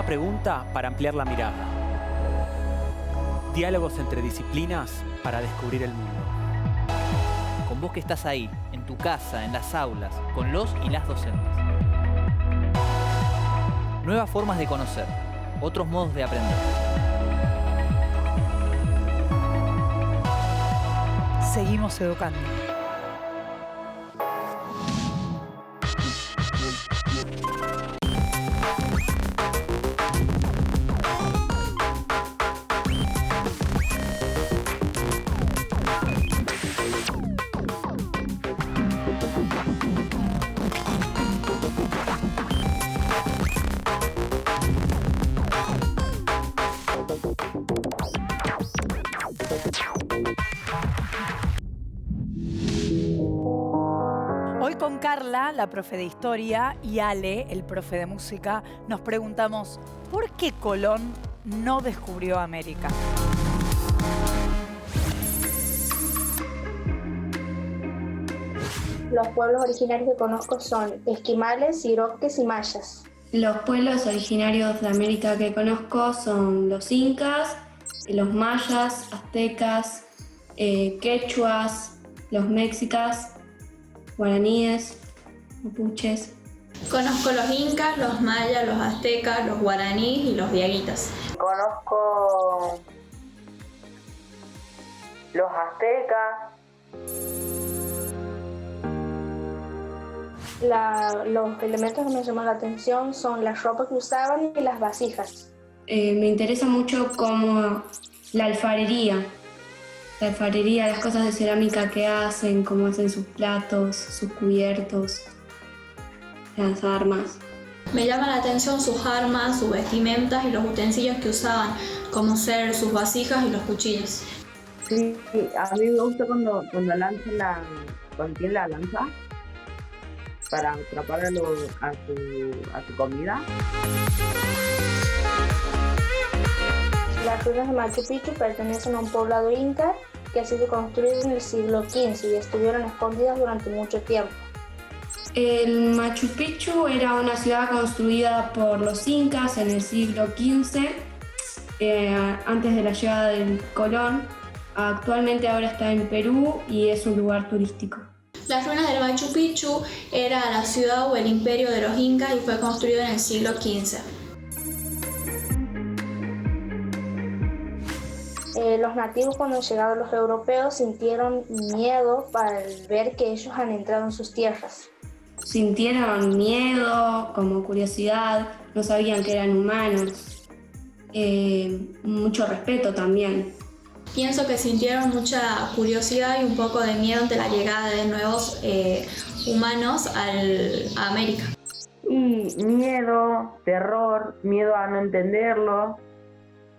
pregunta para ampliar la mirada. Diálogos entre disciplinas para descubrir el mundo. Con vos que estás ahí, en tu casa, en las aulas, con los y las docentes. Nuevas formas de conocer, otros modos de aprender. Seguimos educando. Hoy con Carla, la profe de historia, y Ale, el profe de música, nos preguntamos ¿por qué Colón no descubrió América? Los pueblos originarios que conozco son esquimales, iroqueses y mayas. Los pueblos originarios de América que conozco son los incas, los mayas, aztecas, quechuas, los mexicas, guaraníes, mapuches. Conozco los incas, los mayas, los aztecas, los guaraníes y los diaguitas. Conozco los aztecas. Los elementos que me llaman la atención son las ropas que usaban y las vasijas. Me interesa mucho como la alfarería, las cosas de cerámica que hacen, cómo hacen sus platos, sus cubiertos, las armas. Me llaman la atención sus armas, sus vestimentas y los utensilios que usaban, como ser sus vasijas y los cuchillos. Sí, a mí me gusta cuando tiene la lanza para atrapar a su comida. Las ruinas de Machu Picchu pertenecen a un poblado inca que ha sido construido en el siglo XV y estuvieron escondidas durante mucho tiempo. El Machu Picchu era una ciudad construida por los incas en el siglo XV, antes de la llegada del Colón. Actualmente ahora está en Perú y es un lugar turístico. Las ruinas del Machu Picchu era la ciudad o el imperio de los incas y fue construido en el siglo XV. Los nativos, cuando llegaron los europeos, sintieron miedo al ver que ellos han entrado en sus tierras. Sintieron miedo, como curiosidad, no sabían que eran humanos, mucho respeto también. Pienso que sintieron mucha curiosidad y un poco de miedo ante la llegada de nuevos humanos a América. Y miedo, terror, miedo a no entenderlo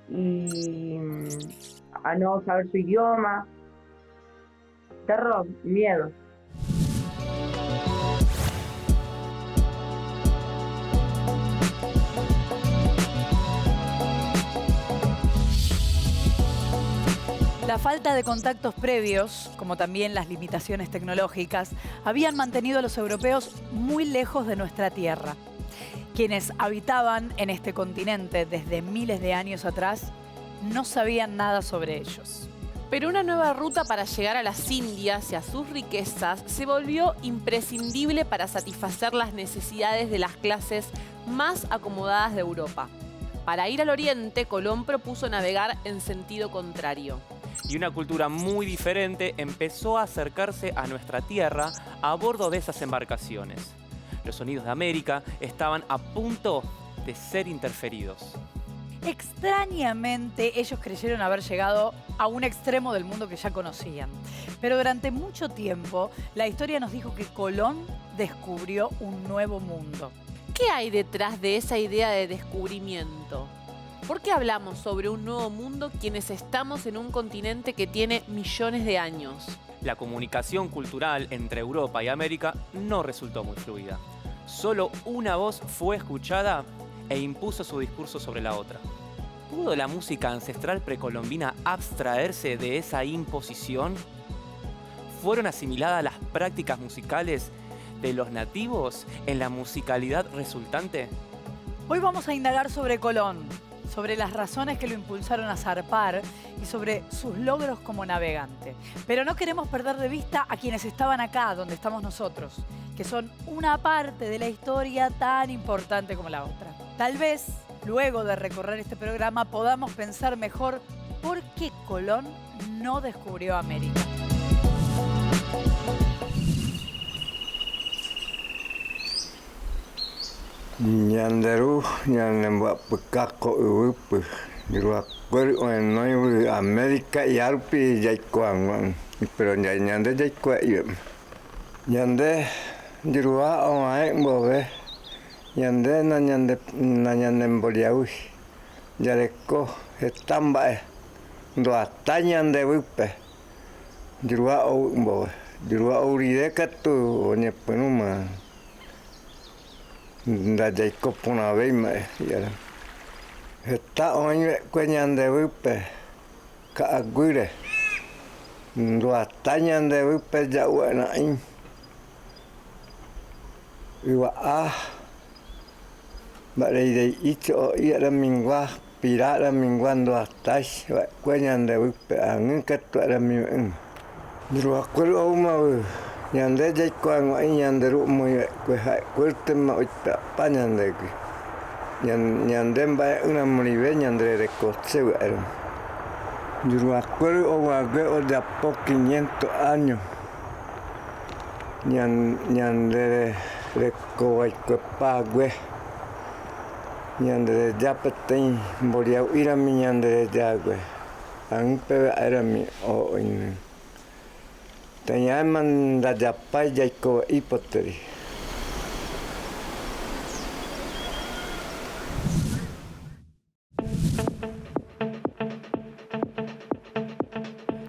y a no saber su idioma. Terror, miedo. La falta de contactos previos, como también las limitaciones tecnológicas, habían mantenido a los europeos muy lejos de nuestra tierra. Quienes habitaban en este continente desde miles de años atrás no sabían nada sobre ellos. Pero una nueva ruta para llegar a las Indias y a sus riquezas se volvió imprescindible para satisfacer las necesidades de las clases más acomodadas de Europa. Para ir al oriente, Colón propuso navegar en sentido contrario. Y una cultura muy diferente empezó a acercarse a nuestra tierra a bordo de esas embarcaciones. Los sonidos de América estaban a punto de ser interferidos. Extrañamente, ellos creyeron haber llegado a un extremo del mundo que ya conocían. Pero durante mucho tiempo, la historia nos dijo que Colón descubrió un nuevo mundo. ¿Qué hay detrás de esa idea de descubrimiento? ¿Por qué hablamos sobre un nuevo mundo quienes estamos en un continente que tiene millones de años? La comunicación cultural entre Europa y América no resultó muy fluida. Solo una voz fue escuchada e impuso su discurso sobre la otra. ¿Pudo la música ancestral precolombina abstraerse de esa imposición? ¿Fueron asimiladas las prácticas musicales de los nativos en la musicalidad resultante? Hoy vamos a indagar sobre Colón, sobre las razones que lo impulsaron a zarpar y sobre sus logros como navegante. Pero no queremos perder de vista a quienes estaban acá, donde estamos nosotros, que son una parte de la historia tan importante como la otra. Tal vez, luego de recorrer este programa, podamos pensar mejor por qué Colón no descubrió América. Yanderu buat pekako upu di luar noi Amerika yarpi jai kuang pero nyande jai kuat nyande di luar orang bobe nyande na nyande boliau jareko hetamba doa tanyande upe di luar bobe di luar uri dekat tu onye penuma da Jacob una vez me ya está hoy cueñan de upe ka aguire ndo atañan de upe ya buena iwa bare de icho era mingua pirara minguando hasta cueñan de upe an que tu era mi ndo acuerdo uma Nyande jai kuang ai nyande ru moi kue hai kulte ma ita panyande ki nyande ba una morive nyande de coche era yo acuerdo o agüe o de a po 500 años nyande de coai que pague nyande de japeten boria ira mi nyande de agüe an pe era mi o in Tenían la yapay Jacob hipótesis.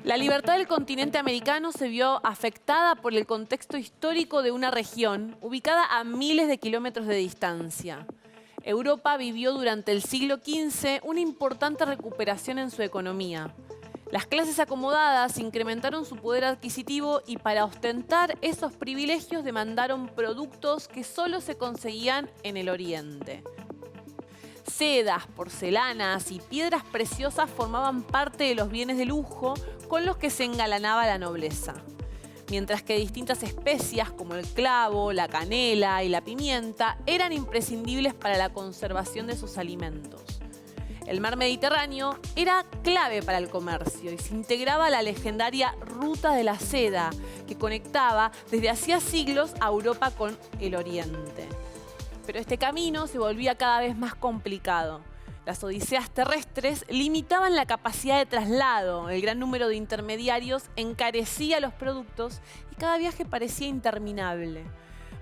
La libertad del continente americano se vio afectada por el contexto histórico de una región ubicada a miles de kilómetros de distancia. Europa vivió durante el siglo XV una importante recuperación en su economía. Las clases acomodadas incrementaron su poder adquisitivo y para ostentar esos privilegios demandaron productos que solo se conseguían en el Oriente. Sedas, porcelanas y piedras preciosas formaban parte de los bienes de lujo con los que se engalanaba la nobleza, mientras que distintas especias como el clavo, la canela y la pimienta eran imprescindibles para la conservación de sus alimentos. El mar Mediterráneo era clave para el comercio y se integraba a la legendaria Ruta de la Seda, que conectaba desde hacía siglos a Europa con el Oriente. Pero este camino se volvía cada vez más complicado. Las odiseas terrestres limitaban la capacidad de traslado, el gran número de intermediarios encarecía los productos y cada viaje parecía interminable.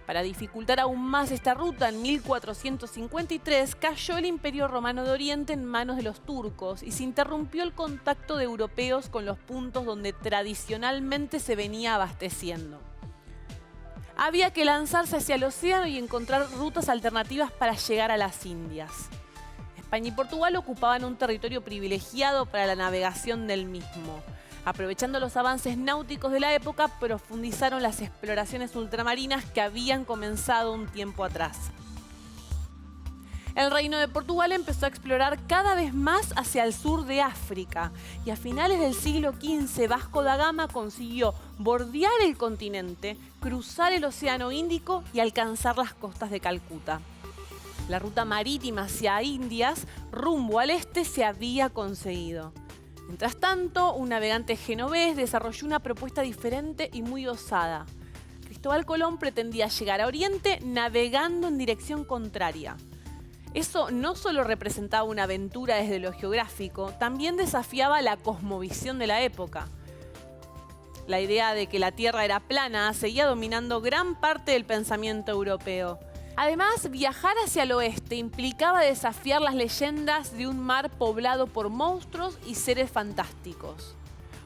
Para dificultar aún más esta ruta, en 1453 cayó el Imperio Romano de Oriente en manos de los turcos y se interrumpió el contacto de europeos con los puntos donde tradicionalmente se venía abasteciendo. Había que lanzarse hacia el océano y encontrar rutas alternativas para llegar a las Indias. España y Portugal ocupaban un territorio privilegiado para la navegación del mismo. Aprovechando los avances náuticos de la época, profundizaron las exploraciones ultramarinas que habían comenzado un tiempo atrás. El Reino de Portugal empezó a explorar cada vez más hacia el sur de África y a finales del siglo XV Vasco da Gama consiguió bordear el continente, cruzar el Océano Índico y alcanzar las costas de Calcuta. La ruta marítima hacia Indias, rumbo al este, se había conseguido. Mientras tanto, un navegante genovés desarrolló una propuesta diferente y muy osada. Cristóbal Colón pretendía llegar a Oriente navegando en dirección contraria. Eso no solo representaba una aventura desde lo geográfico, también desafiaba la cosmovisión de la época. La idea de que la Tierra era plana seguía dominando gran parte del pensamiento europeo. Además, viajar hacia el oeste implicaba desafiar las leyendas de un mar poblado por monstruos y seres fantásticos.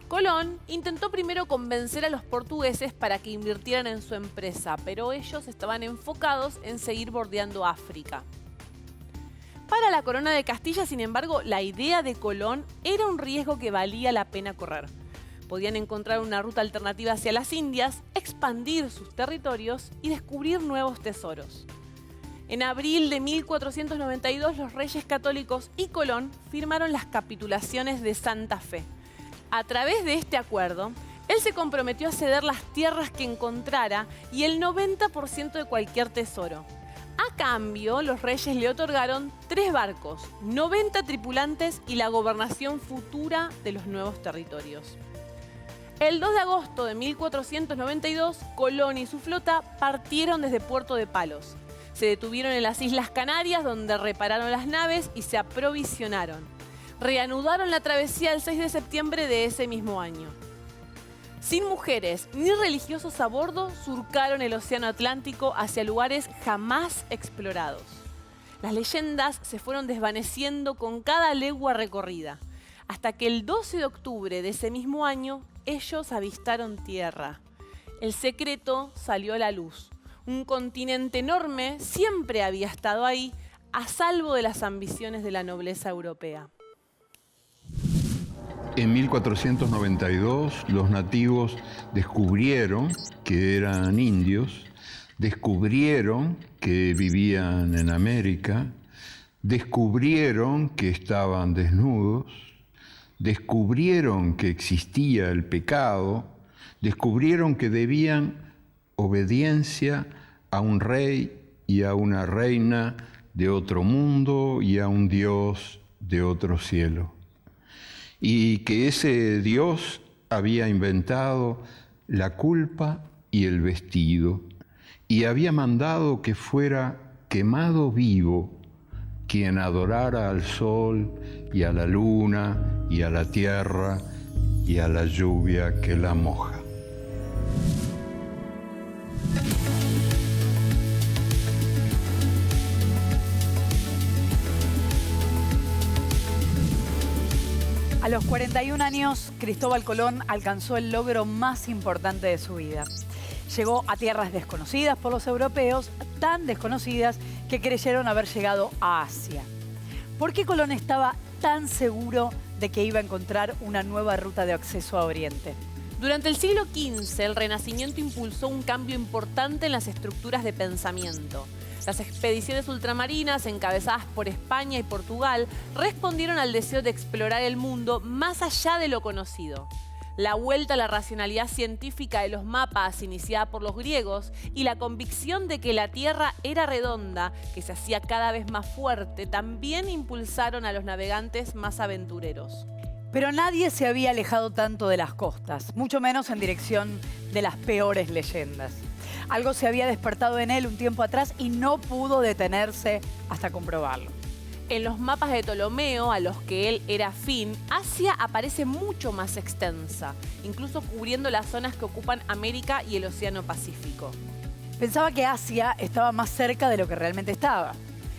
Colón intentó primero convencer a los portugueses para que invirtieran en su empresa, pero ellos estaban enfocados en seguir bordeando África. Para la corona de Castilla, sin embargo, la idea de Colón era un riesgo que valía la pena correr. Podían encontrar una ruta alternativa hacia las Indias, expandir sus territorios y descubrir nuevos tesoros. En abril de 1492, los Reyes Católicos y Colón firmaron las capitulaciones de Santa Fe. A través de este acuerdo, él se comprometió a ceder las tierras que encontrara y el 90% de cualquier tesoro. A cambio, los reyes le otorgaron 3 barcos, 90 tripulantes y la gobernación futura de los nuevos territorios. El 2 de agosto de 1492, Colón y su flota partieron desde Puerto de Palos. Se detuvieron en las Islas Canarias, donde repararon las naves y se aprovisionaron. Reanudaron la travesía el 6 de septiembre de ese mismo año. Sin mujeres ni religiosos a bordo, surcaron el Océano Atlántico hacia lugares jamás explorados. Las leyendas se fueron desvaneciendo con cada legua recorrida, hasta que el 12 de octubre de ese mismo año, ellos avistaron tierra. El secreto salió a la luz. Un continente enorme siempre había estado ahí, a salvo de las ambiciones de la nobleza europea. En 1492 los nativos descubrieron que eran indios, descubrieron que vivían en América, descubrieron que estaban desnudos, descubrieron que existía el pecado, descubrieron que debían obediencia a un rey y a una reina de otro mundo y a un Dios de otro cielo. Y que ese Dios había inventado la culpa y el vestido, y había mandado que fuera quemado vivo quien adorara al sol y a la luna y a la tierra y a la lluvia que la moja. A los 41 años, Cristóbal Colón alcanzó el logro más importante de su vida. Llegó a tierras desconocidas por los europeos, tan desconocidas que creyeron haber llegado a Asia. ¿Por qué Colón estaba tan seguro de que iba a encontrar una nueva ruta de acceso a Oriente? Durante el siglo XV, el Renacimiento impulsó un cambio importante en las estructuras de pensamiento. Las expediciones ultramarinas, encabezadas por España y Portugal, respondieron al deseo de explorar el mundo más allá de lo conocido. La vuelta a la racionalidad científica de los mapas, iniciada por los griegos, y la convicción de que la Tierra era redonda, que se hacía cada vez más fuerte, también impulsaron a los navegantes más aventureros. Pero nadie se había alejado tanto de las costas, mucho menos en dirección de las peores leyendas. Algo se había despertado en él un tiempo atrás y no pudo detenerse hasta comprobarlo. En los mapas de Ptolomeo, a los que él era afín, Asia aparece mucho más extensa, incluso cubriendo las zonas que ocupan América y el Océano Pacífico. Pensaba que Asia estaba más cerca de lo que realmente estaba.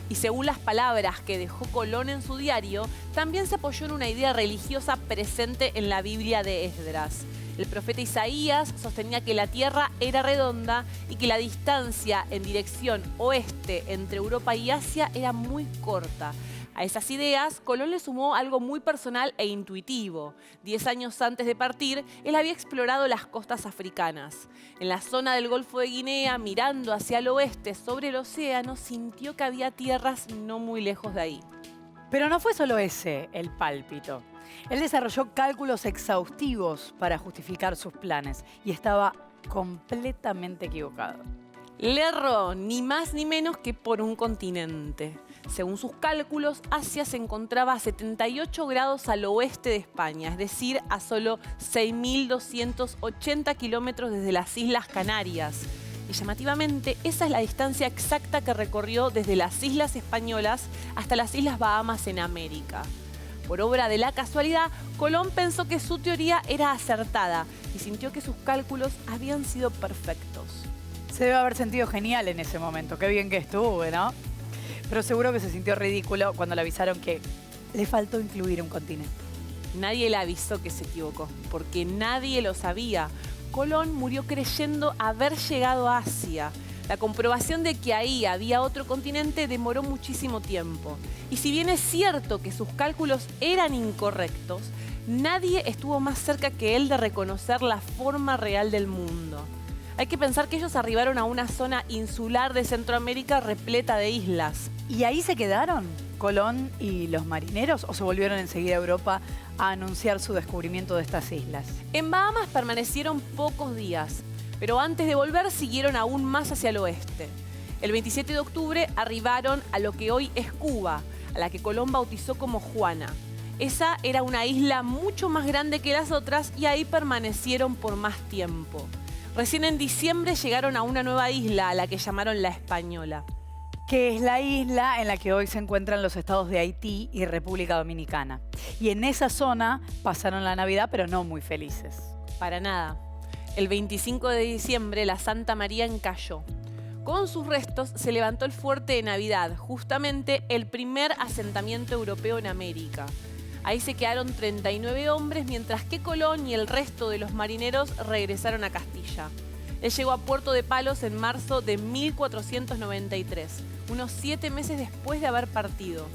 Y según las palabras que dejó Colón en su diario, también se apoyó en una idea religiosa presente en la Biblia de Esdras. El profeta Isaías sostenía que la Tierra era redonda y que la distancia en dirección oeste entre Europa y Asia era muy corta. A esas ideas, Colón le sumó algo muy personal e intuitivo. 10 años antes de partir, él había explorado las costas africanas. En la zona del Golfo de Guinea, mirando hacia el oeste sobre el océano, sintió que había tierras no muy lejos de ahí. Pero no fue solo ese el pálpito. Él desarrolló cálculos exhaustivos para justificar sus planes y estaba completamente equivocado. Le erró ni más ni menos que por un continente. Según sus cálculos, Asia se encontraba a 78 grados al oeste de España, es decir, a solo 6.280 kilómetros desde las Islas Canarias. Y llamativamente, esa es la distancia exacta que recorrió desde las Islas Españolas hasta las Islas Bahamas en América. Por obra de la casualidad, Colón pensó que su teoría era acertada y sintió que sus cálculos habían sido perfectos. Se debe haber sentido genial en ese momento. Qué bien que estuve, ¿no? Pero seguro que se sintió ridículo cuando le avisaron que le faltó incluir un continente. Nadie le avisó que se equivocó, porque nadie lo sabía. Colón murió creyendo haber llegado a Asia. La comprobación de que ahí había otro continente demoró muchísimo tiempo. Y si bien es cierto que sus cálculos eran incorrectos, nadie estuvo más cerca que él de reconocer la forma real del mundo. Hay que pensar que ellos arribaron a una zona insular de Centroamérica repleta de islas. ¿Y ahí se quedaron Colón y los marineros o se volvieron enseguida a Europa a anunciar su descubrimiento de estas islas? En Bahamas permanecieron pocos días, pero antes de volver siguieron aún más hacia el oeste. El 27 de octubre arribaron a lo que hoy es Cuba, a la que Colón bautizó como Juana. Esa era una isla mucho más grande que las otras y ahí permanecieron por más tiempo. Recién en diciembre llegaron a una nueva isla, a la que llamaron La Española. Que es la isla en la que hoy se encuentran los estados de Haití y República Dominicana. Y en esa zona pasaron la Navidad, pero no muy felices. Para nada. El 25 de diciembre la Santa María encalló. Con sus restos se levantó el fuerte de Navidad, justamente el primer asentamiento europeo en América. Ahí se quedaron 39 hombres, mientras que Colón y el resto de los marineros regresaron a Castilla. Él llegó a Puerto de Palos en marzo de 1493, unos 7 meses después de haber partido.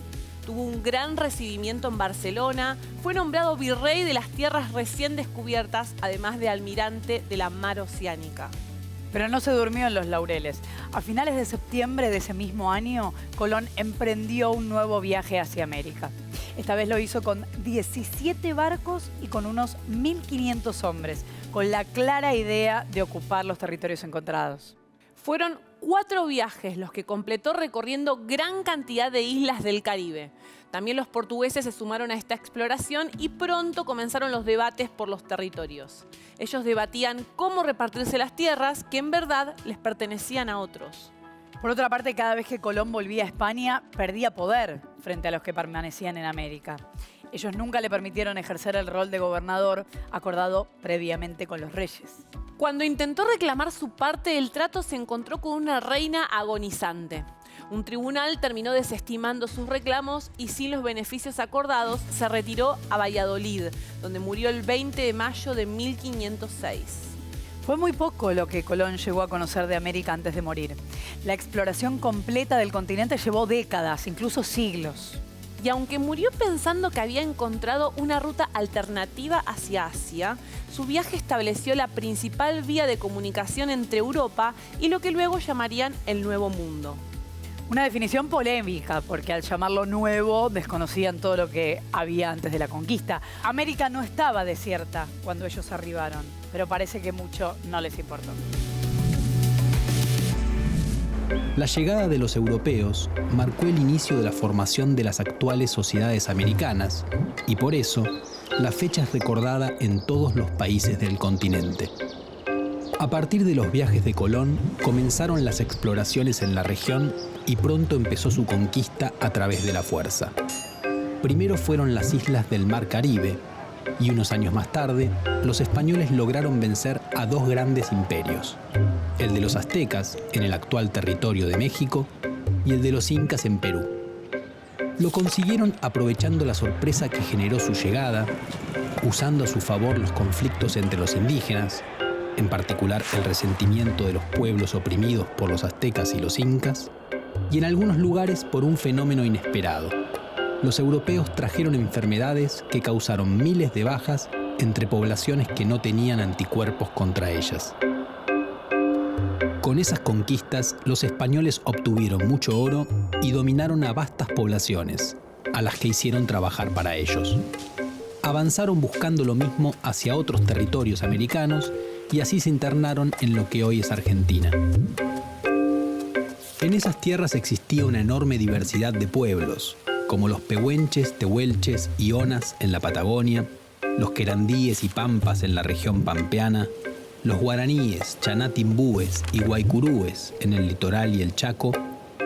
Tuvo un gran recibimiento en Barcelona, fue nombrado virrey de las tierras recién descubiertas, además de almirante de la mar Oceánica. Pero no se durmió en los laureles. A finales de septiembre de ese mismo año, Colón emprendió un nuevo viaje hacia América. Esta vez lo hizo con 17 barcos y con unos 1.500 hombres, con la clara idea de ocupar los territorios encontrados. Fueron 4 viajes los que completó recorriendo gran cantidad de islas del Caribe. También los portugueses se sumaron a esta exploración y pronto comenzaron los debates por los territorios. Ellos debatían cómo repartirse las tierras que en verdad les pertenecían a otros. Por otra parte, cada vez que Colón volvía a España, perdía poder frente a los que permanecían en América. Ellos nunca le permitieron ejercer el rol de gobernador acordado previamente con los reyes. Cuando intentó reclamar su parte del trato, se encontró con una reina agonizante. Un tribunal terminó desestimando sus reclamos y sin los beneficios acordados se retiró a Valladolid, donde murió el 20 de mayo de 1506. Fue muy poco lo que Colón llegó a conocer de América antes de morir. La exploración completa del continente llevó décadas, incluso siglos. Y aunque murió pensando que había encontrado una ruta alternativa hacia Asia, su viaje estableció la principal vía de comunicación entre Europa y lo que luego llamarían el Nuevo Mundo. Una definición polémica, porque al llamarlo nuevo desconocían todo lo que había antes de la conquista. América no estaba desierta cuando ellos arribaron, pero parece que mucho no les importó. La llegada de los europeos marcó el inicio de la formación de las actuales sociedades americanas y por eso la fecha es recordada en todos los países del continente. A partir de los viajes de Colón comenzaron las exploraciones en la región y pronto empezó su conquista a través de la fuerza. Primero fueron las islas del Mar Caribe y unos años más tarde los españoles lograron vencer a 2 grandes imperios, el de los aztecas en el actual territorio de México y el de los incas en Perú. Lo consiguieron aprovechando la sorpresa que generó su llegada, usando a su favor los conflictos entre los indígenas, en particular el resentimiento de los pueblos oprimidos por los aztecas y los incas, y en algunos lugares por un fenómeno inesperado. Los europeos trajeron enfermedades que causaron miles de bajas entre poblaciones que no tenían anticuerpos contra ellas. Con esas conquistas, los españoles obtuvieron mucho oro y dominaron a vastas poblaciones, a las que hicieron trabajar para ellos. Avanzaron buscando lo mismo hacia otros territorios americanos y así se internaron en lo que hoy es Argentina. En esas tierras existía una enorme diversidad de pueblos, como los pehuenches, tehuelches y onas en la Patagonia, los querandíes y pampas en la región pampeana, los guaraníes, chanatimbúes y guaycurúes en el litoral y el Chaco,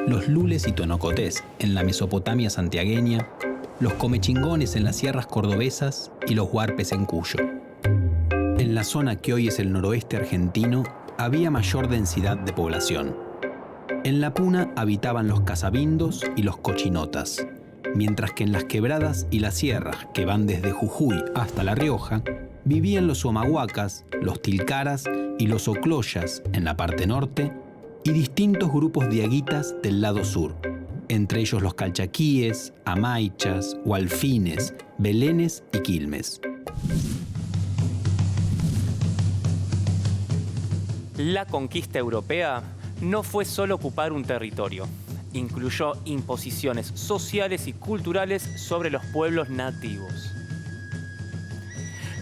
los lules y tonocotés en la Mesopotamia santiagueña, los comechingones en las sierras cordobesas y los huarpes en Cuyo. En la zona que hoy es el noroeste argentino había mayor densidad de población. En la puna habitaban los casabindos y los cochinotas, mientras que en las quebradas y las sierras que van desde Jujuy hasta La Rioja vivían los humahuacas, los tilcaras y los ocloyas en la parte norte y distintos grupos de diaguitas del lado sur, entre ellos los calchaquíes, amaichas, hualfines, belenes y quilmes. La conquista europea no fue solo ocupar un territorio. Incluyó imposiciones sociales y culturales sobre los pueblos nativos.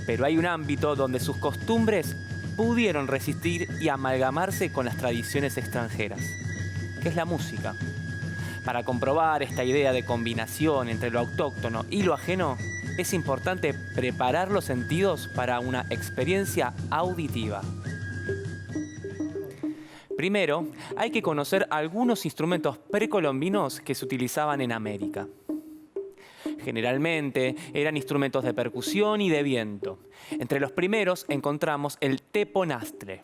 Pero hay un ámbito donde sus costumbres pudieron resistir y amalgamarse con las tradiciones extranjeras, que es la música. Para comprobar esta idea de combinación entre lo autóctono y lo ajeno, es importante preparar los sentidos para una experiencia auditiva. Primero, hay que conocer algunos instrumentos precolombinos que se utilizaban en América. Generalmente eran instrumentos de percusión y de viento. Entre los primeros encontramos el teponastre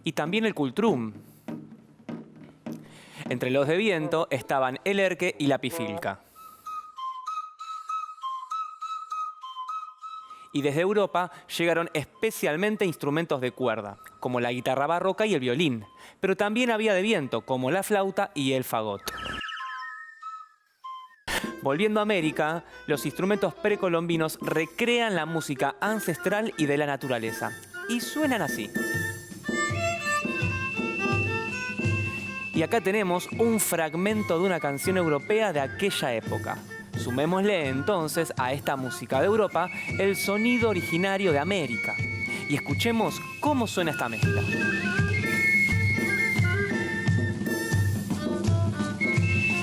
y también el cultrum. Entre los de viento estaban el erque y la pifilca. Y desde Europa llegaron especialmente instrumentos de cuerda, como la guitarra barroca y el violín, pero también había de viento, como la flauta y el fagot. Volviendo a América, los instrumentos precolombinos recrean la música ancestral y de la naturaleza, y suenan así. Y acá tenemos un fragmento de una canción europea de aquella época. Sumémosle entonces a esta música de Europa el sonido originario de América y escuchemos cómo suena esta mezcla.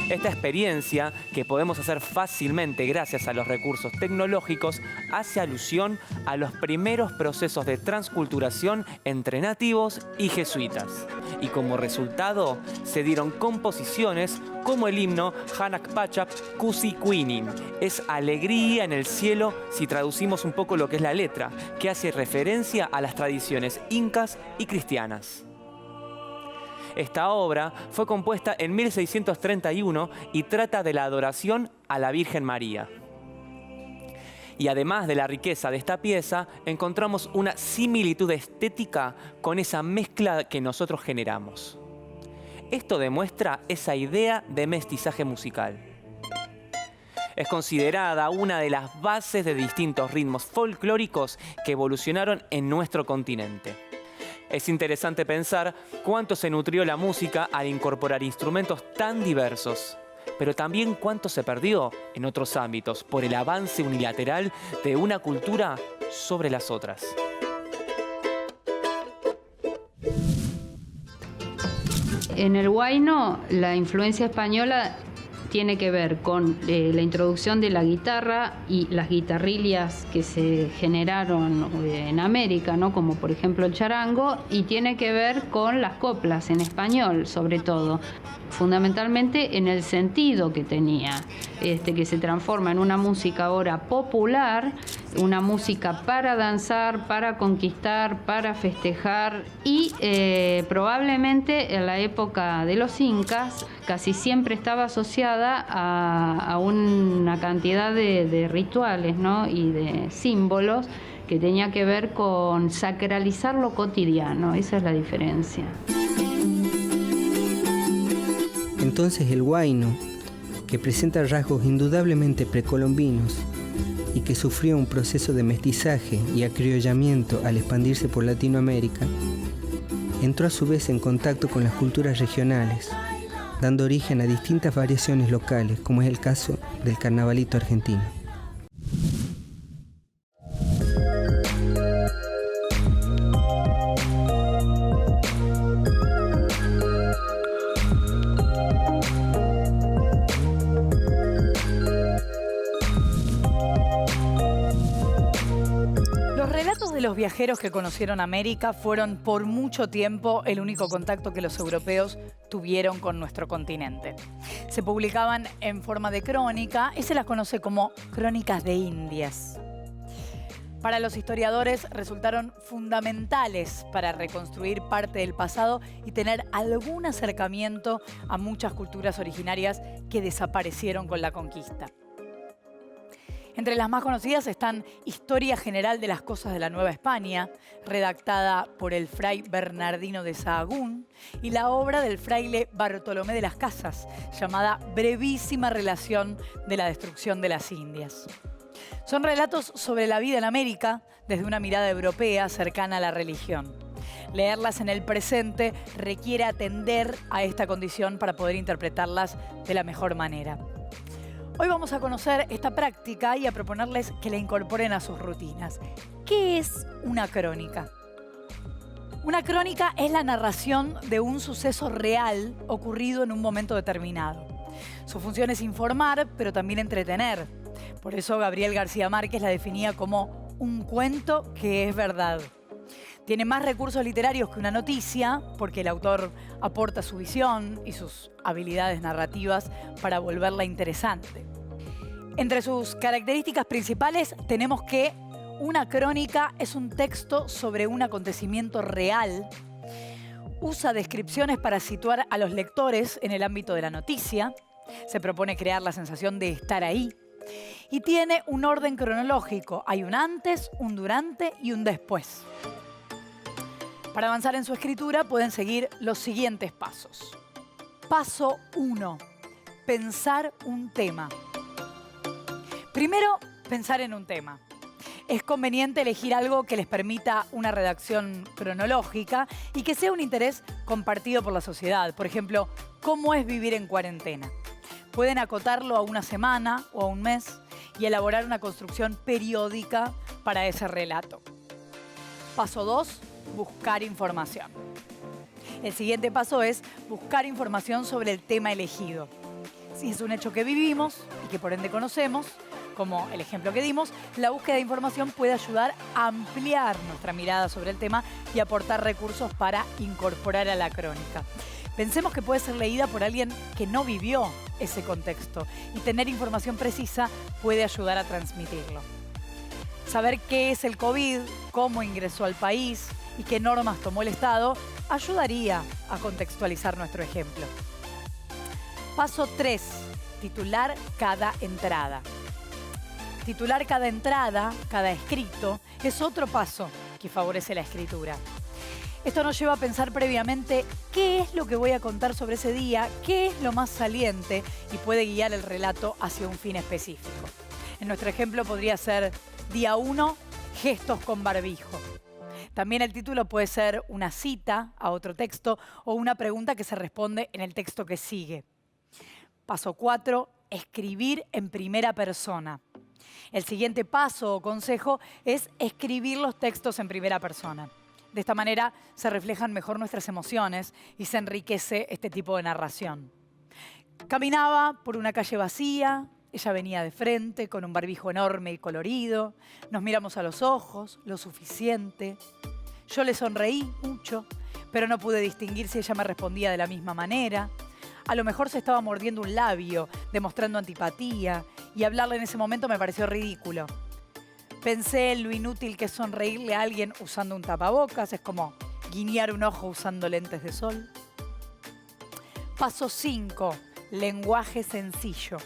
Esta experiencia, que podemos hacer fácilmente gracias a los recursos tecnológicos, hace alusión a los primeros procesos de transculturación entre nativos y jesuitas. Y como resultado, se dieron composiciones como el himno Hanak Pachap Kusikwinin. Es alegría en el cielo si traducimos un poco lo que es la letra, que hace referencia a las tradiciones incas y cristianas. Esta obra fue compuesta en 1631 y trata de la adoración a la Virgen María. Y además de la riqueza de esta pieza, encontramos una similitud estética con esa mezcla que nosotros generamos. Esto demuestra esa idea de mestizaje musical. Es considerada una de las bases de distintos ritmos folclóricos que evolucionaron en nuestro continente. Es interesante pensar cuánto se nutrió la música al incorporar instrumentos tan diversos, pero también cuánto se perdió en otros ámbitos por el avance unilateral de una cultura sobre las otras. En el huayno, la influencia española tiene que ver con la introducción de la guitarra y las guitarrillas que se generaron en América, ¿no? Como por ejemplo el charango, y tiene que ver con las coplas en español, sobre todo, fundamentalmente en el sentido que tenía, que se transforma en una música ahora popular, una música para danzar, para conquistar, para festejar, y probablemente en la época de los incas casi siempre estaba asociada a una cantidad de rituales, ¿no? Y de símbolos que tenía que ver con sacralizar lo cotidiano. Esa es la diferencia. Entonces el huayno, que presenta rasgos indudablemente precolombinos y que sufrió un proceso de mestizaje y acriollamiento al expandirse por Latinoamérica, entró a su vez en contacto con las culturas regionales, dando origen a distintas variaciones locales, como es el caso del carnavalito argentino. Los viajeros que conocieron América fueron por mucho tiempo el único contacto que los europeos tuvieron con nuestro continente. Se publicaban en forma de crónica y se las conoce como crónicas de Indias. Para los historiadores resultaron fundamentales para reconstruir parte del pasado y tener algún acercamiento a muchas culturas originarias que desaparecieron con la conquista. Entre las más conocidas están Historia General de las Cosas de la Nueva España, redactada por el fray Bernardino de Sahagún, y la obra del fraile Bartolomé de las Casas, llamada Brevísima Relación de la Destrucción de las Indias. Son relatos sobre la vida en América desde una mirada europea cercana a la religión. Leerlas en el presente requiere atender a esta condición para poder interpretarlas de la mejor manera. Hoy vamos a conocer esta práctica y a proponerles que la incorporen a sus rutinas. ¿Qué es una crónica? Una crónica es la narración de un suceso real ocurrido en un momento determinado. Su función es informar, pero también entretener. Por eso Gabriel García Márquez la definía como un cuento que es verdad. Tiene más recursos literarios que una noticia, porque el autor aporta su visión y sus habilidades narrativas para volverla interesante. Entre sus características principales tenemos que una crónica es un texto sobre un acontecimiento real, usa descripciones para situar a los lectores en el ámbito de la noticia, se propone crear la sensación de estar ahí y tiene un orden cronológico. Hay un antes, un durante y un después. Para avanzar en su escritura pueden seguir los siguientes pasos. Paso 1. Pensar un tema. Primero, pensar en un tema. Es conveniente elegir algo que les permita una redacción cronológica y que sea un interés compartido por la sociedad. Por ejemplo, ¿cómo es vivir en cuarentena? Pueden acotarlo a una semana o a un mes y elaborar una construcción periódica para ese relato. Paso 2. Buscar información. El siguiente paso es buscar información sobre el tema elegido. Si es un hecho que vivimos y que por ende conocemos, como el ejemplo que dimos, la búsqueda de información puede ayudar a ampliar nuestra mirada sobre el tema y aportar recursos para incorporar a la crónica. Pensemos que puede ser leída por alguien que no vivió ese contexto y tener información precisa puede ayudar a transmitirlo. Saber qué es el COVID, cómo ingresó al país y qué normas tomó el Estado ayudaría a contextualizar nuestro ejemplo. Paso 3. Titular cada entrada. Titular cada entrada, cada escrito, es otro paso que favorece la escritura. Esto nos lleva a pensar previamente qué es lo que voy a contar sobre ese día, qué es lo más saliente y puede guiar el relato hacia un fin específico. En nuestro ejemplo podría ser Día 1, gestos con barbijo. También el título puede ser una cita a otro texto o una pregunta que se responde en el texto que sigue. Paso 4, escribir en primera persona. El siguiente paso o consejo es escribir los textos en primera persona. De esta manera se reflejan mejor nuestras emociones y se enriquece este tipo de narración. Caminaba por una calle vacía, ella venía de frente con un barbijo enorme y colorido, nos miramos a los ojos, lo suficiente. Yo le sonreí mucho, pero no pude distinguir si ella me respondía de la misma manera. A lo mejor se estaba mordiendo un labio, demostrando antipatía, y hablarle en ese momento me pareció ridículo. Pensé en lo inútil que es sonreírle a alguien usando un tapabocas, es como guiñar un ojo usando lentes de sol. Paso 5, lenguaje sencillo.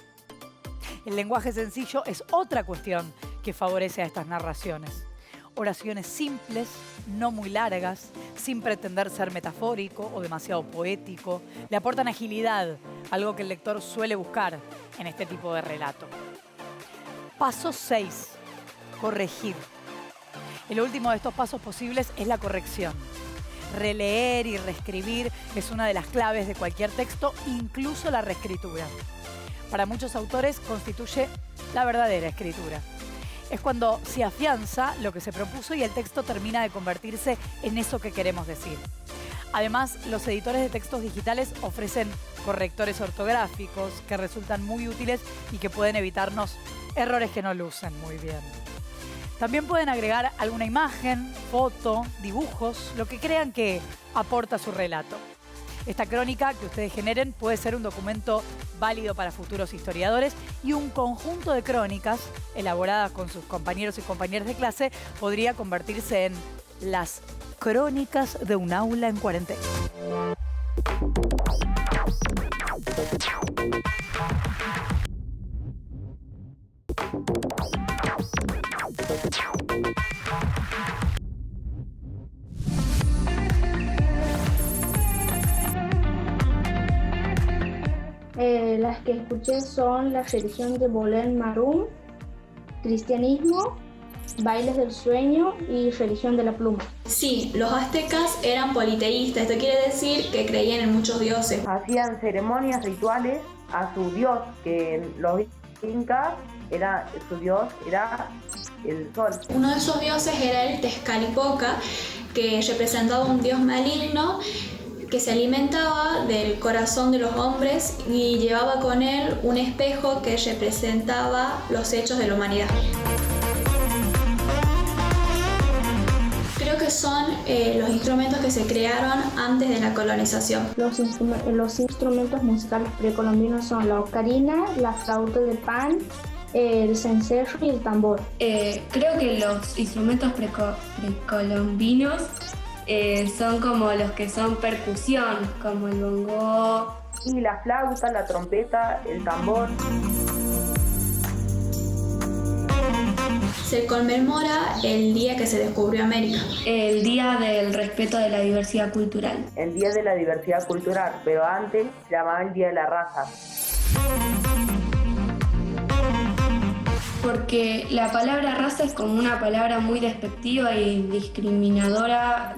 El lenguaje sencillo es otra cuestión que favorece a estas narraciones. Oraciones simples, no muy largas, sin pretender ser metafórico o demasiado poético, le aportan agilidad, algo que el lector suele buscar en este tipo de relato. Paso 6. Corregir. El último de estos pasos posibles es la corrección. Releer y reescribir es una de las claves de cualquier texto, incluso la reescritura. Para muchos autores constituye la verdadera escritura. Es cuando se afianza lo que se propuso y el texto termina de convertirse en eso que queremos decir. Además, los editores de textos digitales ofrecen correctores ortográficos que resultan muy útiles y que pueden evitarnos errores que no lucen muy bien. También pueden agregar alguna imagen, foto, dibujos, lo que crean que aporta su relato. Esta crónica que ustedes generen puede ser un documento válido para futuros historiadores y un conjunto de crónicas elaboradas con sus compañeros y compañeras de clase podría convertirse en las crónicas de un aula en cuarentena. Las que escuché son la religión de Bolen Marum, cristianismo bailes del sueño y religión de la pluma. Sí, los aztecas eran politeístas, esto quiere decir que creían en muchos dioses. Hacían ceremonias rituales a su dios, que los incas su dios era el sol. Uno de esos dioses era el Tezcatlipoca, que representaba un dios maligno que se alimentaba del corazón de los hombres y llevaba con él un espejo que representaba los hechos de la humanidad. Creo que son los instrumentos que se crearon antes de la colonización. Los instrumentos musicales precolombinos son la ocarina, la flauta de pan, el cencerro y el tambor. Creo que los instrumentos precolombinos son como los que son percusión, como el bongo. Y la flauta, la trompeta, el tambor. Se conmemora el día que se descubrió América. El Día del Respeto de la Diversidad Cultural. El Día de la Diversidad Cultural, pero antes se llamaba el Día de la Raza. Porque la palabra raza es como una palabra muy despectiva y discriminadora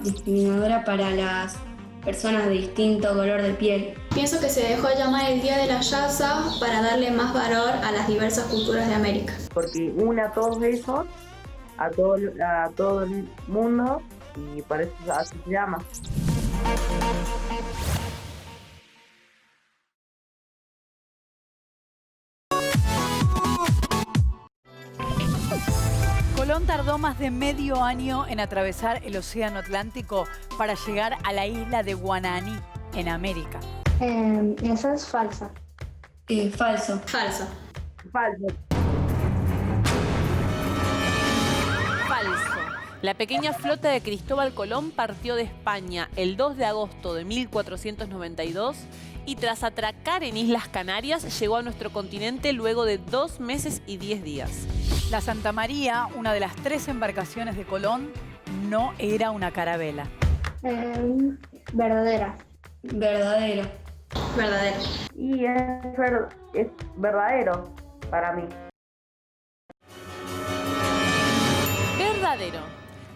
para las personas de distinto color de piel. Pienso que se dejó llamar el Día de la Raza para darle más valor a las diversas culturas de América. Porque une a todos esos, a todo el mundo, y por eso así se llama. Colón tardó más de medio año en atravesar el Océano Atlántico para llegar a la isla de Guananí, en América. Esa es falsa. Falso. Falso. Falso. Falso. La pequeña flota de Cristóbal Colón partió de España el 2 de agosto de 1492 y tras atracar en Islas Canarias llegó a nuestro continente luego de 2 meses y 10 días. La Santa María, una de las 3 embarcaciones de Colón, no era una carabela. Verdadera. Verdadero. Verdadero. Y es verdadero para mí. Verdadero.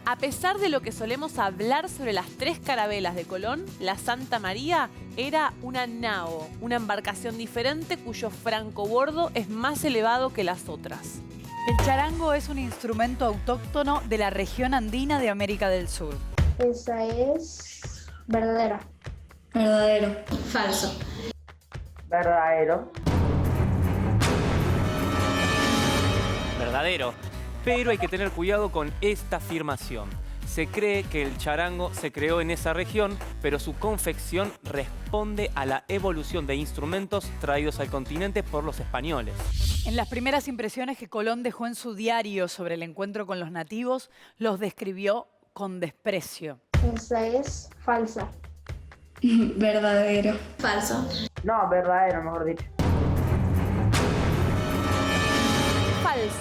A pesar de lo que solemos hablar sobre las 3 carabelas de Colón, la Santa María era una nao, una embarcación diferente cuyo francobordo es más elevado que las otras. El charango es un instrumento autóctono de la región andina de América del Sur. Esa es verdadera. Verdadero. Falso. Verdadero. Verdadero. Pero hay que tener cuidado con esta afirmación. Se cree que el charango se creó en esa región, pero su confección responde a la evolución de instrumentos traídos al continente por los españoles. En las primeras impresiones que Colón dejó en su diario sobre el encuentro con los nativos, los describió con desprecio. Esa es falsa. Verdadero. Falso. No, verdadero, mejor dicho. Falso.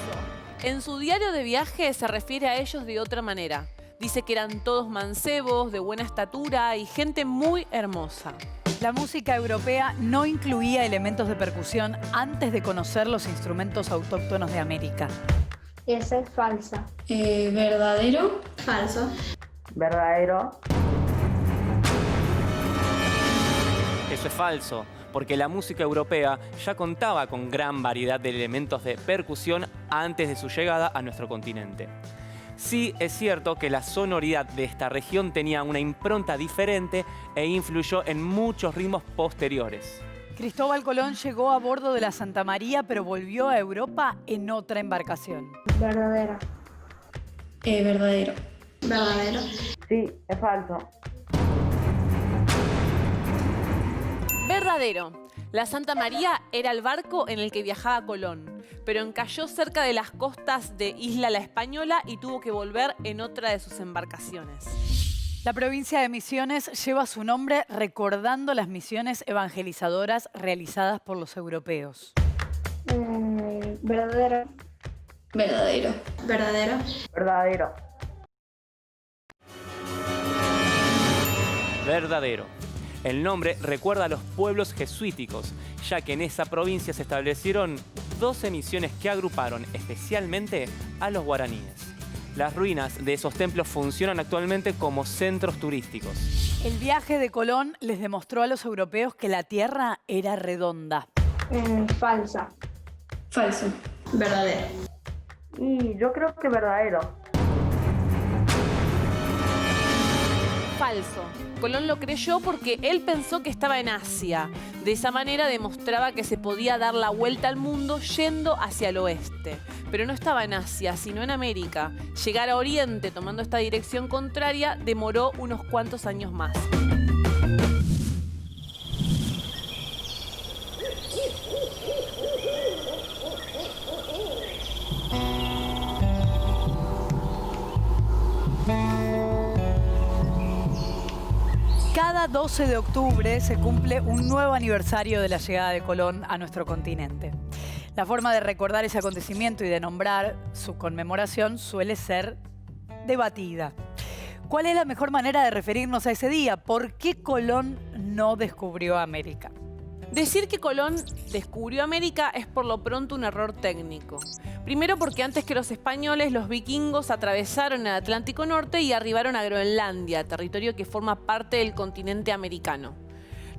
En su diario de viaje se refiere a ellos de otra manera. Dice que eran todos mancebos, de buena estatura y gente muy hermosa. La música europea no incluía elementos de percusión antes de conocer los instrumentos autóctonos de América. Esa es falsa. Verdadero. Falso. Verdadero. Eso es falso, porque la música europea ya contaba con gran variedad de elementos de percusión antes de su llegada a nuestro continente. Sí es cierto que la sonoridad de esta región tenía una impronta diferente e influyó en muchos ritmos posteriores. Cristóbal Colón llegó a bordo de la Santa María, pero volvió a Europa en otra embarcación. Verdadera. Verdadero. Verdadero. Sí, es falso. Verdadero. La Santa María era el barco en el que viajaba Colón, pero encalló cerca de las costas de Isla La Española y tuvo que volver en otra de sus embarcaciones. La provincia de Misiones lleva su nombre recordando las misiones evangelizadoras realizadas por los europeos. Verdadera. Verdadero. Verdadero. Verdadero. Verdadero. El nombre recuerda a los pueblos jesuíticos, ya que en esa provincia se establecieron 12 misiones que agruparon especialmente a los guaraníes. Las ruinas de esos templos funcionan actualmente como centros turísticos. El viaje de Colón les demostró a los europeos que la Tierra era redonda. Falsa. Falso. Verdadero. Y yo creo que verdadero. Falso. Colón lo creyó porque él pensó que estaba en Asia. De esa manera demostraba que se podía dar la vuelta al mundo yendo hacia el oeste. Pero no estaba en Asia, sino en América. Llegar a Oriente tomando esta dirección contraria demoró unos cuantos años más. Cada 12 de octubre se cumple un nuevo aniversario de la llegada de Colón a nuestro continente. La forma de recordar ese acontecimiento y de nombrar su conmemoración suele ser debatida. ¿Cuál es la mejor manera de referirnos a ese día? ¿Por qué Colón no descubrió América? Decir que Colón descubrió América es por lo pronto un error técnico. Primero porque antes que los españoles, los vikingos atravesaron el Atlántico Norte y arribaron a Groenlandia, territorio que forma parte del continente americano.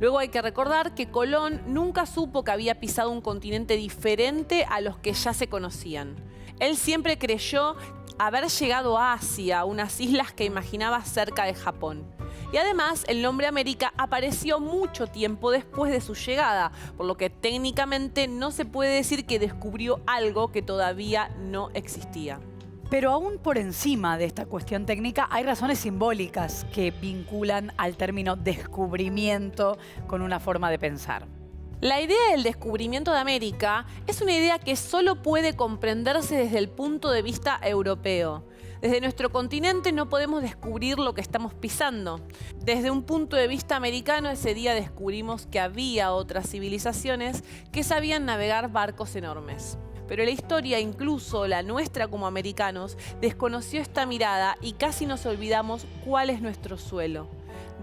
Luego hay que recordar que Colón nunca supo que había pisado un continente diferente a los que ya se conocían. Él siempre creyó haber llegado a Asia, unas islas que imaginaba cerca de Japón. Y además, el nombre América apareció mucho tiempo después de su llegada, por lo que técnicamente no se puede decir que descubrió algo que todavía no existía. Pero aún por encima de esta cuestión técnica hay razones simbólicas que vinculan al término descubrimiento con una forma de pensar. La idea del descubrimiento de América es una idea que solo puede comprenderse desde el punto de vista europeo. Desde nuestro continente no podemos descubrir lo que estamos pisando. Desde un punto de vista americano, ese día descubrimos que había otras civilizaciones que sabían navegar barcos enormes. Pero la historia, incluso la nuestra como americanos, desconoció esta mirada y casi nos olvidamos cuál es nuestro suelo.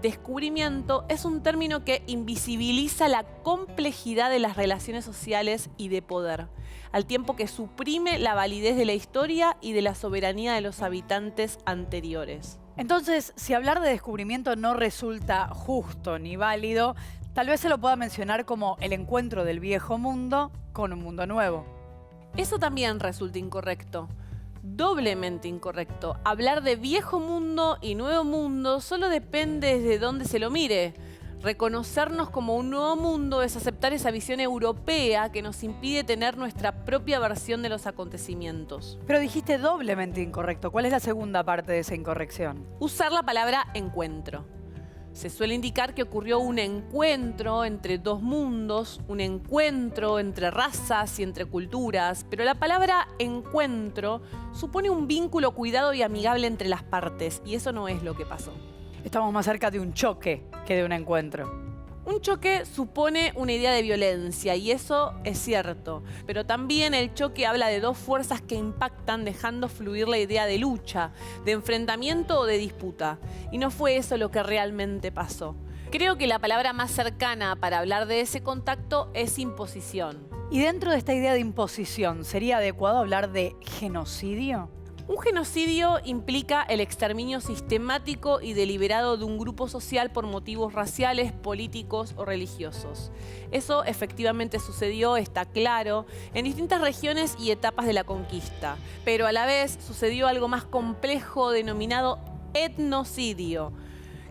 Descubrimiento es un término que invisibiliza la complejidad de las relaciones sociales y de poder, al tiempo que suprime la validez de la historia y de la soberanía de los habitantes anteriores. Entonces, si hablar de descubrimiento no resulta justo ni válido, tal vez se lo pueda mencionar como el encuentro del viejo mundo con un mundo nuevo. Eso también resulta incorrecto. Doblemente incorrecto. Hablar de viejo mundo y nuevo mundo solo depende desde dónde se lo mire. Reconocernos como un nuevo mundo es aceptar esa visión europea que nos impide tener nuestra propia versión de los acontecimientos. Pero dijiste doblemente incorrecto. ¿Cuál es la segunda parte de esa incorrección? Usar la palabra encuentro. Se suele indicar que ocurrió un encuentro entre dos mundos, un encuentro entre razas y entre culturas, pero la palabra encuentro supone un vínculo cuidado y amigable entre las partes, y eso no es lo que pasó. Estamos más cerca de un choque que de un encuentro. Un choque supone una idea de violencia, y eso es cierto, pero también el choque habla de dos fuerzas que impactan dejando fluir la idea de lucha, de enfrentamiento o de disputa. Y no fue eso lo que realmente pasó. Creo que la palabra más cercana para hablar de ese contacto es imposición. Y dentro de esta idea de imposición, ¿sería adecuado hablar de genocidio? Un genocidio implica el exterminio sistemático y deliberado de un grupo social por motivos raciales, políticos o religiosos. Eso efectivamente sucedió, está claro, en distintas regiones y etapas de la conquista. Pero a la vez sucedió algo más complejo denominado etnocidio,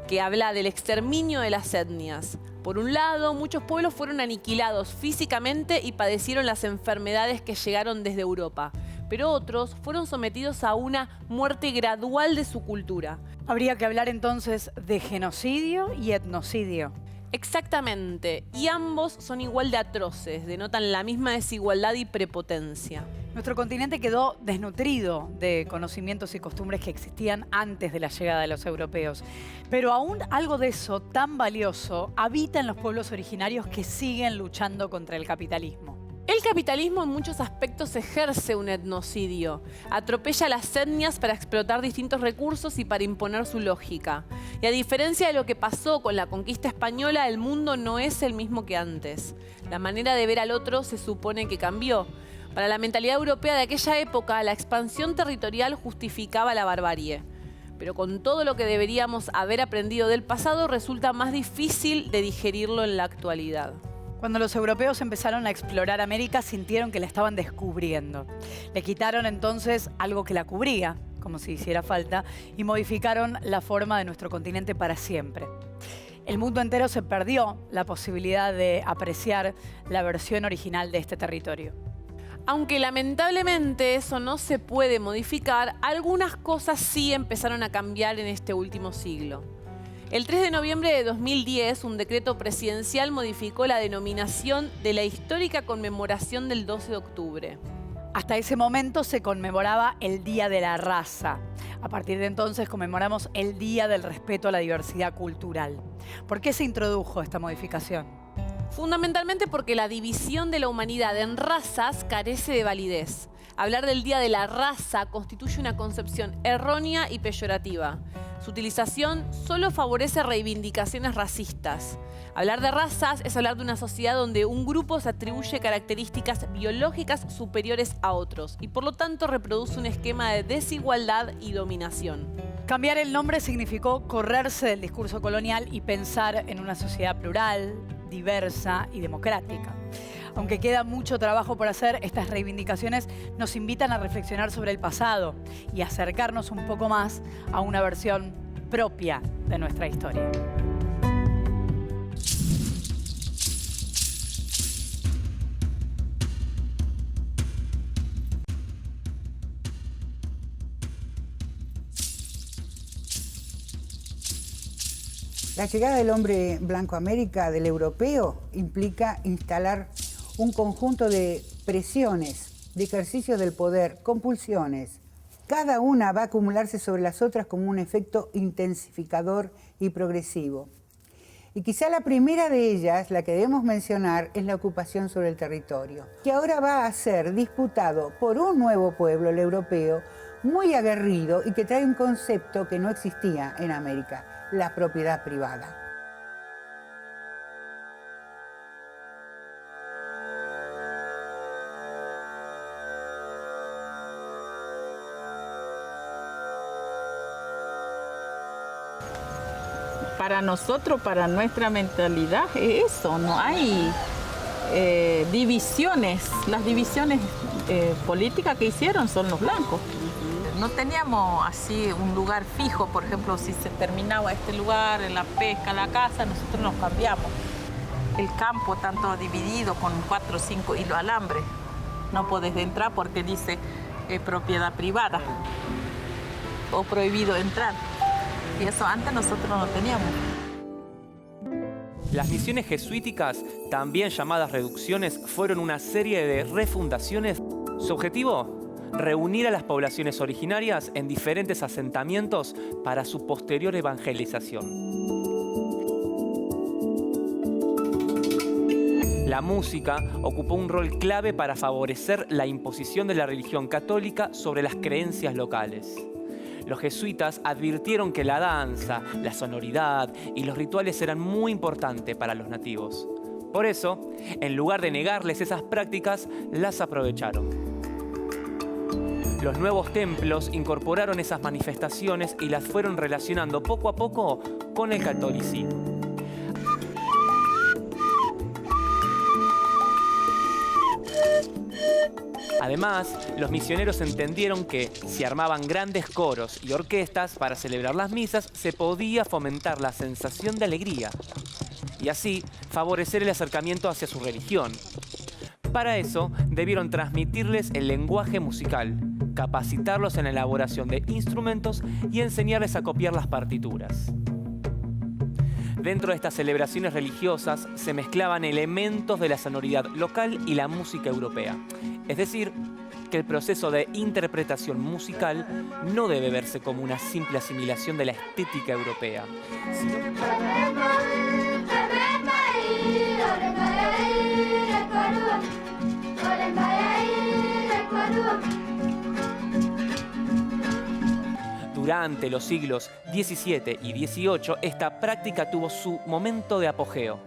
que habla del exterminio de las etnias. Por un lado, muchos pueblos fueron aniquilados físicamente y padecieron las enfermedades que llegaron desde Europa. Pero otros fueron sometidos a una muerte gradual de su cultura. Habría que hablar entonces de genocidio y etnocidio. Exactamente, y ambos son igual de atroces, denotan la misma desigualdad y prepotencia. Nuestro continente quedó desnutrido de conocimientos y costumbres que existían antes de la llegada de los europeos. Pero aún algo de eso tan valioso habita en los pueblos originarios que siguen luchando contra el capitalismo. El capitalismo en muchos aspectos ejerce un etnocidio. Atropella a las etnias para explotar distintos recursos y para imponer su lógica. Y a diferencia de lo que pasó con la conquista española, el mundo no es el mismo que antes. La manera de ver al otro se supone que cambió. Para la mentalidad europea de aquella época, la expansión territorial justificaba la barbarie. Pero con todo lo que deberíamos haber aprendido del pasado, resulta más difícil de digerirlo en la actualidad. Cuando los europeos empezaron a explorar América, sintieron que la estaban descubriendo. Le quitaron entonces algo que la cubría, como si hiciera falta, y modificaron la forma de nuestro continente para siempre. El mundo entero se perdió la posibilidad de apreciar la versión original de este territorio. Aunque lamentablemente eso no se puede modificar, algunas cosas sí empezaron a cambiar en este último siglo. El 3 de noviembre de 2010, un decreto presidencial modificó la denominación de la histórica conmemoración del 12 de octubre. Hasta ese momento se conmemoraba el Día de la Raza. A partir de entonces conmemoramos el Día del Respeto a la Diversidad Cultural. ¿Por qué se introdujo esta modificación? Fundamentalmente porque la división de la humanidad en razas carece de validez. Hablar del Día de la Raza constituye una concepción errónea y peyorativa. Su utilización solo favorece reivindicaciones racistas. Hablar de razas es hablar de una sociedad donde un grupo se atribuye características biológicas superiores a otros y por lo tanto reproduce un esquema de desigualdad y dominación. Cambiar el nombre significó correrse del discurso colonial y pensar en una sociedad plural, diversa y democrática. Aunque queda mucho trabajo por hacer, estas reivindicaciones nos invitan a reflexionar sobre el pasado y acercarnos un poco más a una versión propia de nuestra historia. La llegada del hombre blanco a América, del europeo, implica instalar un conjunto de presiones, de ejercicios del poder, compulsiones. Cada una va a acumularse sobre las otras como un efecto intensificador y progresivo. Y quizá la primera de ellas, la que debemos mencionar, es la ocupación sobre el territorio, que ahora va a ser disputado por un nuevo pueblo, el europeo, muy aguerrido y que trae un concepto que no existía en América: la propiedad privada. Para nosotros, para nuestra mentalidad, es eso, no hay divisiones. Las divisiones políticas que hicieron son los blancos. No teníamos así un lugar fijo, por ejemplo, si se terminaba este lugar, la pesca, la caza, nosotros nos cambiamos. El campo tanto dividido con 4 o 5 hilos de alambre. No podés entrar porque dice propiedad privada o prohibido entrar. Y eso antes nosotros no teníamos. Las misiones jesuíticas, también llamadas reducciones, fueron una serie de refundaciones. Su objetivo: reunir a las poblaciones originarias en diferentes asentamientos para su posterior evangelización. La música ocupó un rol clave para favorecer la imposición de la religión católica sobre las creencias locales. Los jesuitas advirtieron que la danza, la sonoridad y los rituales eran muy importantes para los nativos. Por eso, en lugar de negarles esas prácticas, las aprovecharon. Los nuevos templos incorporaron esas manifestaciones y las fueron relacionando poco a poco con el catolicismo. Además, los misioneros entendieron que si armaban grandes coros y orquestas para celebrar las misas, se podía fomentar la sensación de alegría y así favorecer el acercamiento hacia su religión. Para eso, debieron transmitirles el lenguaje musical, capacitarlos en la elaboración de instrumentos y enseñarles a copiar las partituras. Dentro de estas celebraciones religiosas se mezclaban elementos de la sonoridad local y la música europea. Es decir, que el proceso de interpretación musical no debe verse como una simple asimilación de la estética europea, sino durante los siglos XVII y XVIII, esta práctica tuvo su momento de apogeo.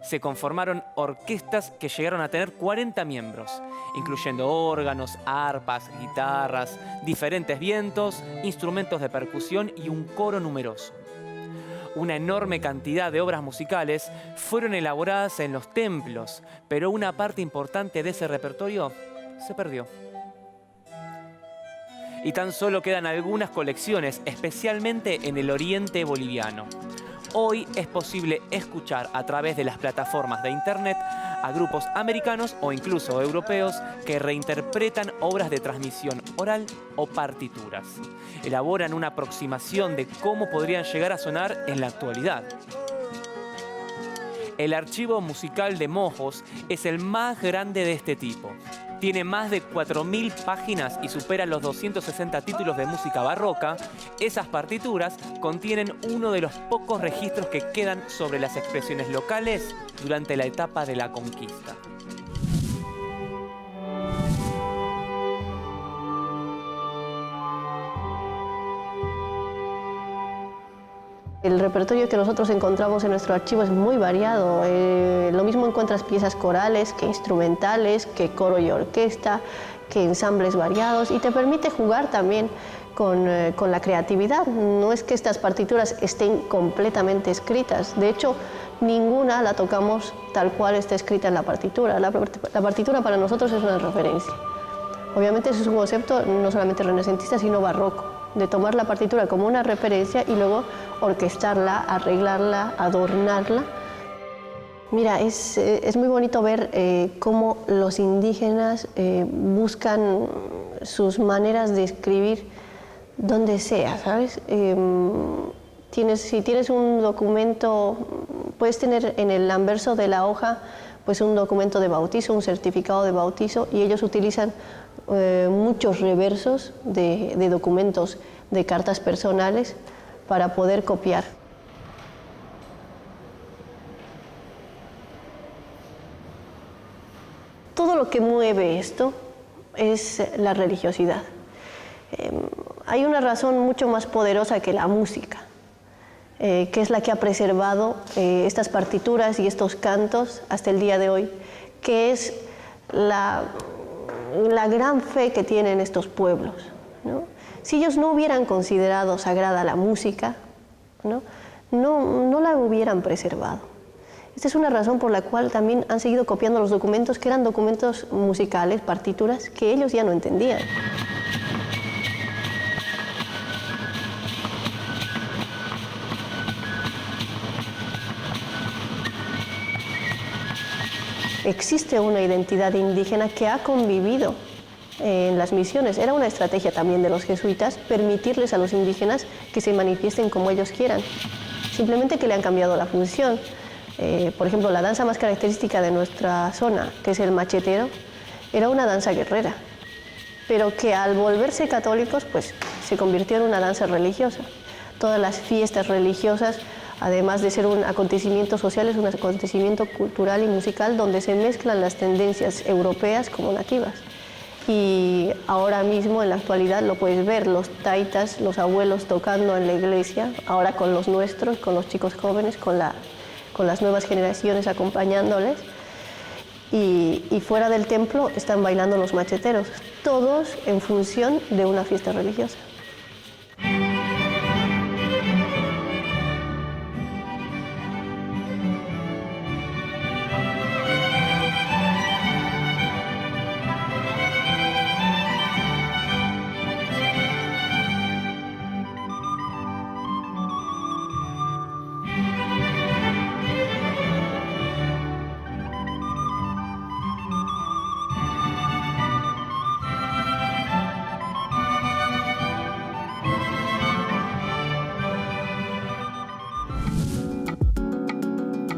se conformaron orquestas que llegaron a tener 40 miembros, incluyendo órganos, arpas, guitarras, diferentes vientos, instrumentos de percusión y un coro numeroso. Una enorme cantidad de obras musicales fueron elaboradas en los templos, pero una parte importante de ese repertorio se perdió. Y tan solo quedan algunas colecciones, especialmente en el oriente boliviano. Hoy es posible escuchar a través de las plataformas de internet a grupos americanos o incluso europeos que reinterpretan obras de transmisión oral o partituras. Elaboran una aproximación de cómo podrían llegar a sonar en la actualidad. El archivo musical de Mojos es el más grande de este tipo. Tiene más de 4.000 páginas y supera los 260 títulos de música barroca. Esas partituras contienen uno de los pocos registros que quedan sobre las expresiones locales durante la etapa de la conquista. El repertorio que nosotros encontramos en nuestro archivo es muy variado. Lo mismo encuentras piezas corales, que instrumentales, que coro y orquesta, que ensambles variados, y te permite jugar también con la creatividad. No es que estas partituras estén completamente escritas. De hecho, ninguna la tocamos tal cual está escrita en la partitura. La partitura para nosotros es una referencia. Obviamente ese es un concepto no solamente renacentista, sino barroco, de tomar la partitura como una referencia y luego orquestarla, arreglarla, adornarla. Mira, es muy bonito ver cómo los indígenas buscan sus maneras de escribir donde sea, ¿sabes? Si tienes un documento, puedes tener en el anverso de la hoja pues un documento de bautizo, un certificado de bautizo, y ellos utilizan muchos reversos de documentos, de cartas personales, para poder copiar. Todo lo que mueve esto es la religiosidad. Hay una razón mucho más poderosa que la música, que es la que ha preservado estas partituras y estos cantos hasta el día de hoy, que es la gran fe que tienen estos pueblos, ¿no? Si ellos no hubieran considerado sagrada la música, no la hubieran preservado. Esta es una razón por la cual también han seguido copiando los documentos, que eran documentos musicales, partituras, que ellos ya no entendían. Existe una identidad indígena que ha convivido en las misiones. Era una estrategia también de los jesuitas permitirles a los indígenas que se manifiesten como ellos quieran. Simplemente que le han cambiado la función. Por ejemplo, la danza más característica de nuestra zona, que es el machetero, era una danza guerrera, pero que al volverse católicos, pues se convirtió en una danza religiosa. Todas las fiestas religiosas, además de ser un acontecimiento social, es un acontecimiento cultural y musical donde se mezclan las tendencias europeas como nativas. Y ahora mismo, en la actualidad, lo puedes ver, los taitas, los abuelos tocando en la iglesia, ahora con los nuestros, con los chicos jóvenes, con las nuevas generaciones acompañándoles. Y fuera del templo están bailando los macheteros, todos en función de una fiesta religiosa.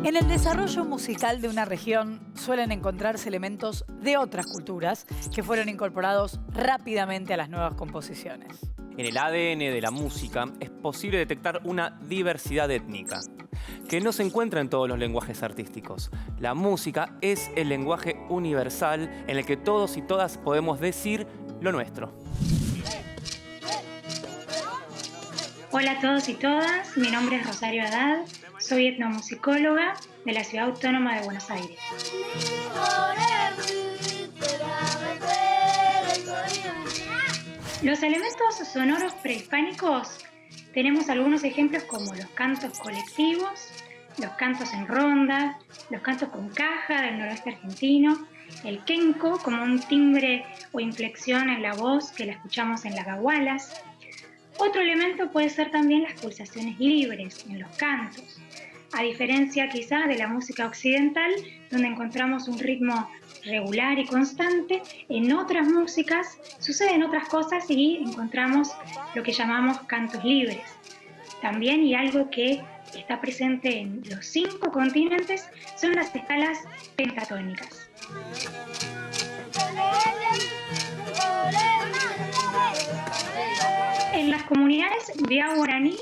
En el desarrollo musical de una región suelen encontrarse elementos de otras culturas que fueron incorporados rápidamente a las nuevas composiciones. En el ADN de la música es posible detectar una diversidad étnica que no se encuentra en todos los lenguajes artísticos. La música es el lenguaje universal en el que todos y todas podemos decir lo nuestro. Hola a todos y todas, mi nombre es Rosario Haddad, soy etnomusicóloga de la Ciudad Autónoma de Buenos Aires. Los elementos sonoros prehispánicos tenemos algunos ejemplos como los cantos colectivos, los cantos en ronda, los cantos con caja del noroeste argentino, el quenco como un timbre o inflexión en la voz que la escuchamos en las gahualas. Otro elemento puede ser también las pulsaciones libres en los cantos, a diferencia quizás de la música occidental, donde encontramos un ritmo regular y constante. En otras músicas suceden otras cosas y encontramos lo que llamamos cantos libres. También, y algo que está presente en los 5 continentes, son las escalas pentatónicas. En las comunidades biá guaraní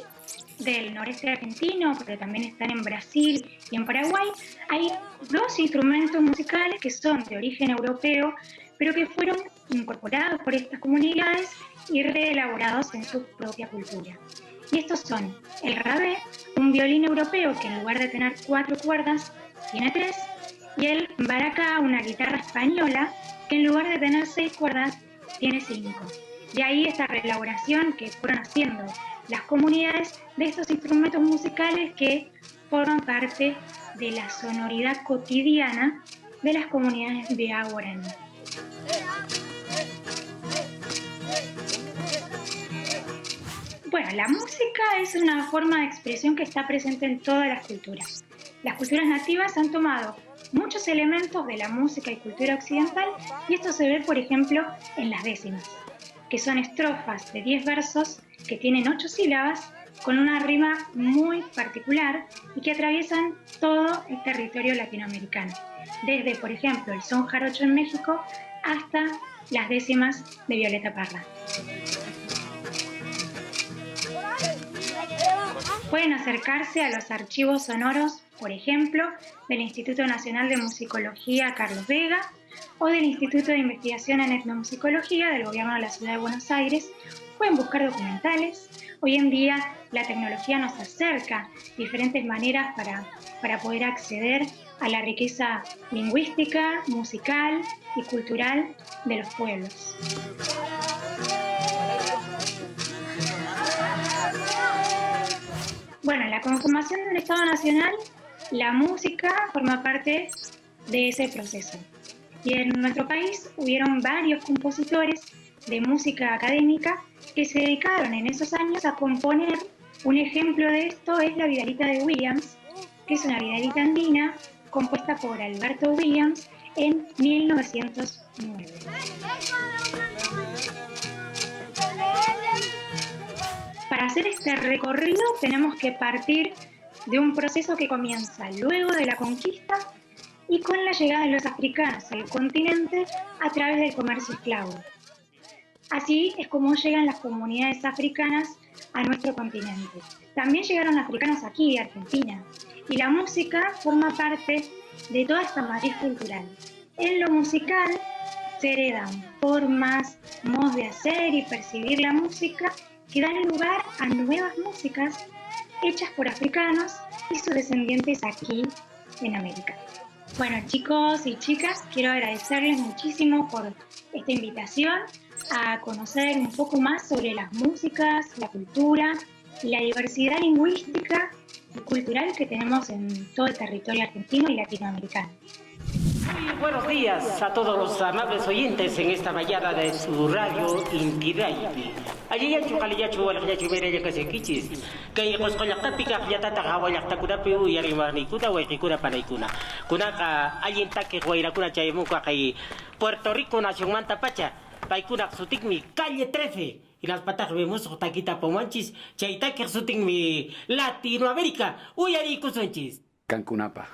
del noreste argentino, pero también están en Brasil y en Paraguay, hay 2 instrumentos musicales que son de origen europeo, pero que fueron incorporados por estas comunidades y reelaborados en su propia cultura. Y estos son el rabé, un violín europeo que en lugar de tener 4 cuerdas, tiene 3, y el baracá, una guitarra española, que en lugar de tener 6 cuerdas, tiene 5. De ahí esta reelaboración que fueron haciendo las comunidades de estos instrumentos musicales que forman parte de la sonoridad cotidiana de las comunidades biá guaraní. Bueno, la música es una forma de expresión que está presente en todas las culturas. Las culturas nativas han tomado muchos elementos de la música y cultura occidental, y esto se ve, por ejemplo, en las décimas, que son estrofas de 10 versos que tienen 8 sílabas con una rima muy particular y que atraviesan todo el territorio latinoamericano, desde, por ejemplo, el son jarocho en México hasta las décimas de Violeta Parra. Pueden acercarse a los archivos sonoros, por ejemplo, del Instituto Nacional de Musicología Carlos Vega o del Instituto de Investigación en Etnomusicología del Gobierno de la Ciudad de Buenos Aires. Pueden buscar documentales. Hoy en día la tecnología nos acerca diferentes maneras para poder acceder a la riqueza lingüística, musical y cultural de los pueblos. Bueno, en la conformación de un Estado nacional, la música forma parte de ese proceso. Y en nuestro país hubieron varios compositores de música académica que se dedicaron en esos años a componer. Un ejemplo de esto es la Vidalita de Williams, que es una vidalita andina compuesta por Alberto Williams en 1909. Para hacer este recorrido tenemos que partir de un proceso que comienza luego de la conquista y con la llegada de los africanos al continente a través del comercio esclavo. Así es como llegan las comunidades africanas a nuestro continente. También llegaron africanos aquí, a Argentina, y la música forma parte de toda esta matriz cultural. En lo musical se heredan formas, modos de hacer y percibir la música que dan lugar a nuevas músicas hechas por africanos y sus descendientes aquí en América. Bueno, chicos y chicas, quiero agradecerles muchísimo por esta invitación a conocer un poco más sobre las músicas, la cultura y la diversidad lingüística y cultural que tenemos en todo el territorio argentino y latinoamericano. Muy buenos días a todos los amables oyentes en esta mañana de su radio Inti Raymi. Allí ya chukaliyachu walakyachu meraya kasekichis. Kay qosqollaqtapiqa qllatata qawallaqtakunapi uyariwarniykuna wayqikuna panaykuna. Kunaqa allintaki wayrakuna chaymuqa kay Puerto Rico nacionmanta pacha. Paykuna sutikmi calle 13. Y las patas vemos taquita pomanchis. Chaytaki sutikmi Latinoamérica. Uyarikusunchis. Cancunapa.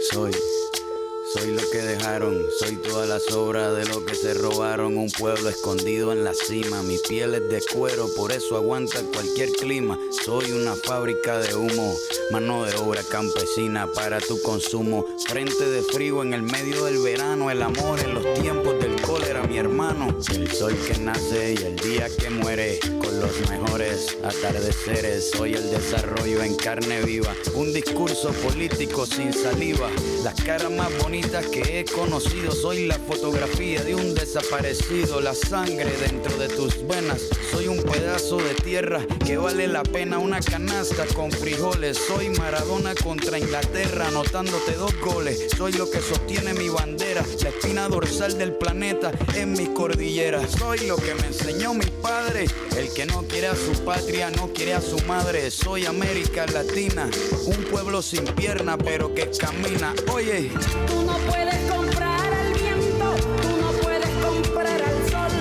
Soy lo que dejaron, soy toda la sobra de lo que se robaron. Un pueblo escondido en la cima, mi piel es de cuero, por eso aguanta cualquier clima. soy una fábrica de humo, mano de obra campesina para tu consumo. Frente de frío en el medio del verano, el amor en los tiempos del cólera, mi hermano. El sol que nace y el día que muere, con los mejores atardeceres. Soy el desarrollo en carne viva, un discurso político sin saliva. Las caras más bonitas que he conocido, soy la fotografía de un desaparecido. La sangre dentro de tus venas, soy un pedazo de tierra que vale la pena una canasta con frijoles. Soy Maradona contra Inglaterra, anotándote 2 goles. Soy lo que sostiene mi bandera, la espina dorsal del planeta en mis cordilleras. Soy lo que me enseñó mi padre, el que no quiere a su patria, no quiere a su madre. Soy América Latina, un pueblo sin pierna pero que camina. Oye, tú no puedes comprar al viento, tú no puedes comprar al sol,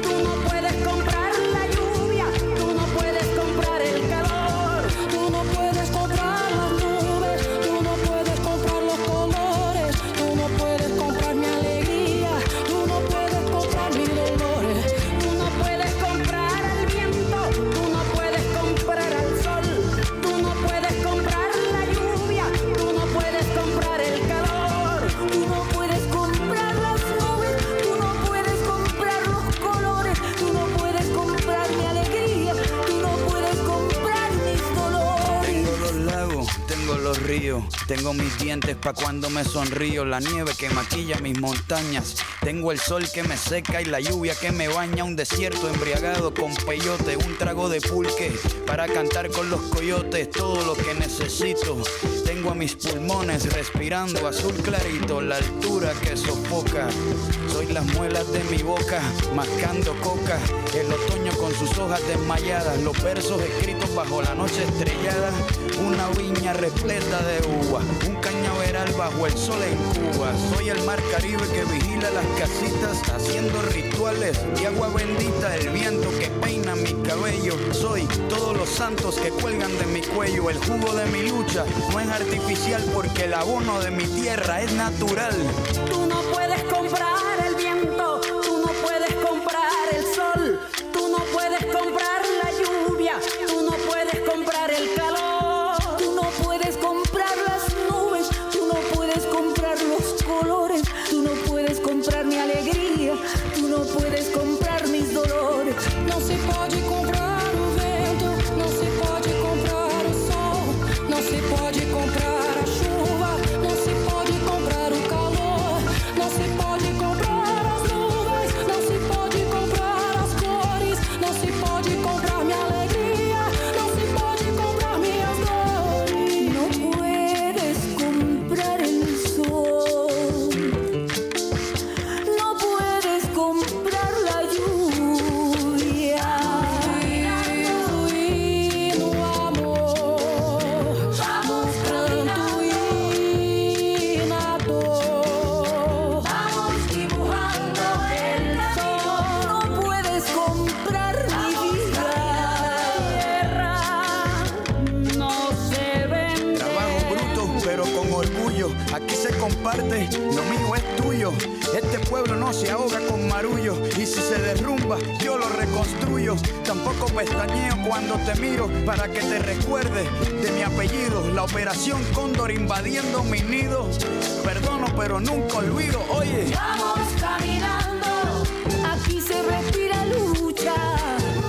tú no puedes comprar la lluvia, tú no puedes comprar el calor, tú no puedes comprar las nubes, tú no puedes comprar los colores, tú no puedes comprar mi alegría, tú no puedes comprar mis dolores, tú no puedes comprar al viento, tú no puedes comprar al sol, tú no puedes comprar la lluvia, tú no puedes comprar el calor, tú no puedes comprar las nubes, tú no puedes comprar los colores, tú no puedes comprar mi alegría, tú no puedes comprar mis dolores. tengo los lagos, tengo los ríos, tengo mis dientes pa' cuando me sonrío, la nieve que maquilla mis montañas, tengo el sol que me seca y la lluvia que me baña, un desierto embriagado con peyote, un trago de pulque para cantar con los coyotes, todo lo que necesito. Tengo a mis pulmones respirando azul clarito, la altura que sofoca. Soy las muelas de mi boca, mascando coca, el otoño con sus hojas desmayadas, los versos escritos bajo la noche estrellada, una viña repleta de uva, un cañaveral bajo el sol en Cuba. Soy el mar Caribe que vigila las casitas, haciendo rituales de agua bendita, el viento que peina mi cabello. Soy todos los santos que cuelgan de mi cuello, el jugo de mi lucha no es artificial porque el abono de mi tierra es natural. Tú no puedes comprar el viento, tú no puedes comprar el sol, tú no puedes comprar la lluvia, tú no puedes comprar el calor, tú no puedes comprar las nubes, tú no puedes comprar los colores, tú no puedes comprar mi alegría, tú no puedes comprar mis dolores. Não se pode comprar o vento, não se pode comprar o sol, não se pode comprar a chuva, não se pode comprar o calor, não se pode comprar as nuvens, não se pode comprar as cores, não se pode comprar minha alegria, não se pode comprar minhas dores. Não puedes comprar el sol, no puedes comprar la lluvia. Y no amor, vamos pronto y nado, vamos dibujando el sol. No puedes comprar mi vida, no se vende. Trabajo bruto pero con orgullo, aquí se comparte, lo mío es tuyo. Este pueblo no se ahoga con marullo, y si se derrumba yo lo reconstruyo. Tampoco pestañeo cuando te miro para que te recuerdes de mi apellido. La operación Cóndor invadiendo mi nido, perdono pero nunca olvido. Oye, Vamos caminando, aquí se respira lucha.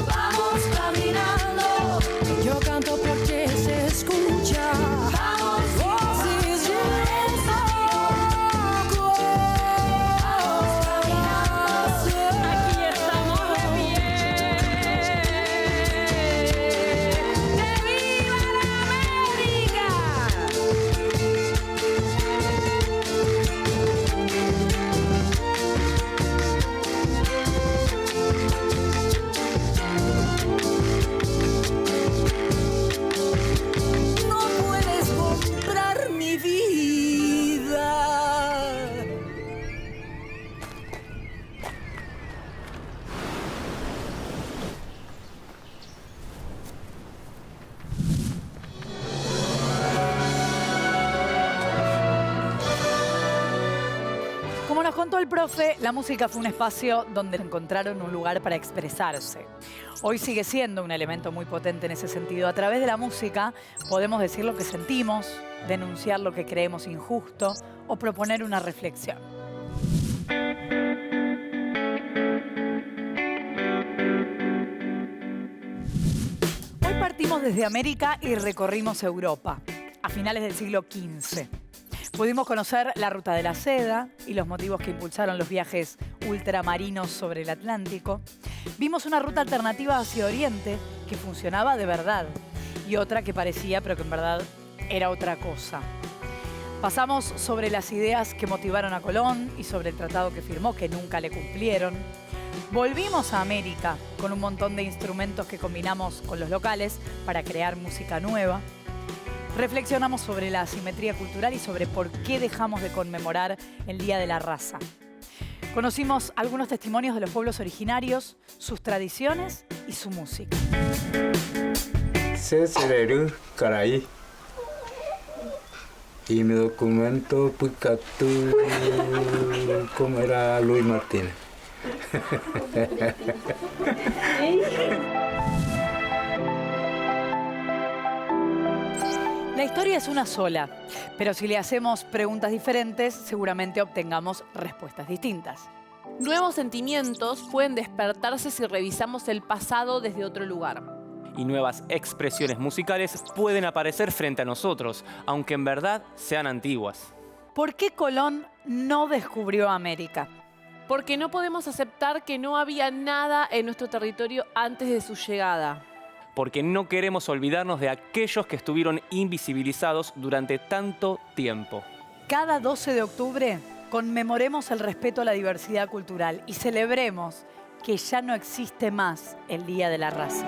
Vamos caminando, yo canto porque se escucha. Vamos, voces de desahogo. Vamos caminando, aquí estamos de pie. ¡Que viva la América! contó el profe, la música fue un espacio donde encontraron un lugar para expresarse. Hoy sigue siendo un elemento muy potente en ese sentido. A través de la música podemos decir lo que sentimos, denunciar lo que creemos injusto o proponer una reflexión. Hoy partimos desde América y recorrimos Europa, a finales del siglo XV. Pudimos conocer la ruta de la seda y los motivos que impulsaron los viajes ultramarinos sobre el Atlántico. Vimos una ruta alternativa hacia Oriente que funcionaba de verdad y otra que parecía, pero que en verdad era otra cosa. Pasamos sobre las ideas que motivaron a Colón y sobre el tratado que firmó, que nunca le cumplieron. Volvimos a América con un montón de instrumentos que combinamos con los locales para crear música nueva. Reflexionamos sobre la asimetría cultural y sobre por qué dejamos de conmemorar el Día de la Raza. Conocimos algunos testimonios de los pueblos originarios, sus tradiciones y su música. Caray. Y mi documento, pues, como era Luis Martínez. La historia es una sola, pero si le hacemos preguntas diferentes, seguramente obtengamos respuestas distintas. Nuevos sentimientos pueden despertarse si revisamos el pasado desde otro lugar. Y nuevas expresiones musicales pueden aparecer frente a nosotros, aunque en verdad sean antiguas. ¿Por qué Colón no descubrió América? Porque no podemos aceptar que no había nada en nuestro territorio antes de su llegada. Porque no queremos olvidarnos de aquellos que estuvieron invisibilizados durante tanto tiempo. Cada 12 de octubre conmemoremos el respeto a la diversidad cultural y celebremos que ya no existe más el Día de la Raza.